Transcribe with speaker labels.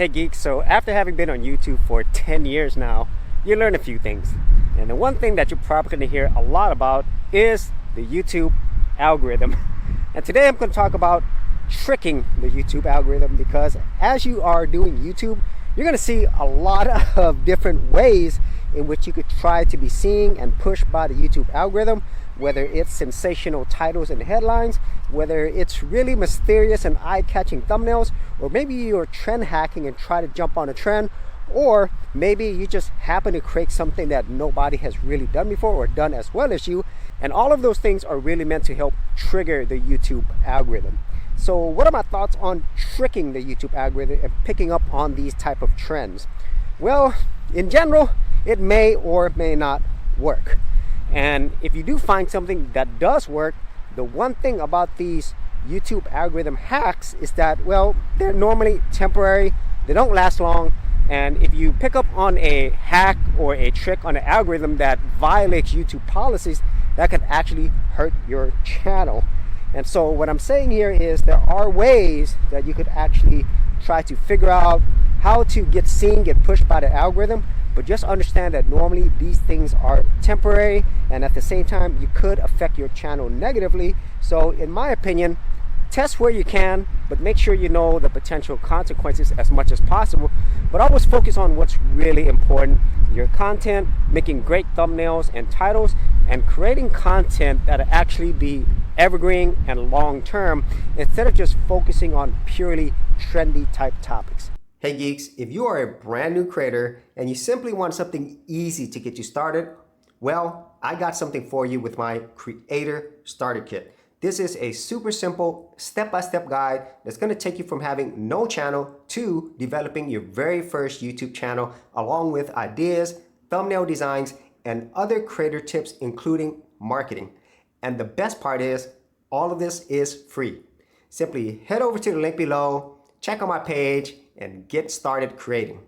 Speaker 1: Hey Geek, so after having been on YouTube for 10 years now, you learn a few things. And the one thing that you're probably going to hear a lot about is the YouTube algorithm. And today I'm going to talk about tricking the YouTube algorithm, because as you are doing YouTube, you're going to see a lot of different ways in which you could try to be seen and pushed by the YouTube algorithm, whether it's sensational titles and headlines, whether it's really mysterious and eye-catching thumbnails, or maybe you're trend hacking and try to jump on a trend, or maybe you just happen to create something that nobody has really done before or done as well as you. And all of those things are really meant to help trigger the YouTube algorithm. So what are my thoughts on tricking the YouTube algorithm and picking up on these type of trends? Well, in general, it may or may not work. And if you do find something that does work, the one thing about these YouTube algorithm hacks is that, well, they're normally temporary, they don't last long, and if you pick up on a hack or a trick on an algorithm that violates YouTube policies, that could actually hurt your channel. And so what I'm saying here is there are ways that you could actually try to figure out how to get seen, get pushed by the algorithm, but just understand that normally these things are temporary, and at the same time you could affect your channel negatively. So in my opinion, test where you can, but make sure you know the potential consequences as much as possible. But always focus on what's really important: your content, making great thumbnails and titles, and creating content that'll actually be evergreen and long-term, instead of just focusing on purely trendy type topics. Hey Geeks, if you are a brand new creator and you simply want something easy to get you started, well, I got something for you with my Creator Starter Kit. This is a super simple step-by-step guide that's going to take you from having no channel to developing your very first YouTube channel, along with ideas, thumbnail designs, and other creator tips, including marketing. And the best part is, all of this is free. Simply head over to the link below, check out my page, and get started creating.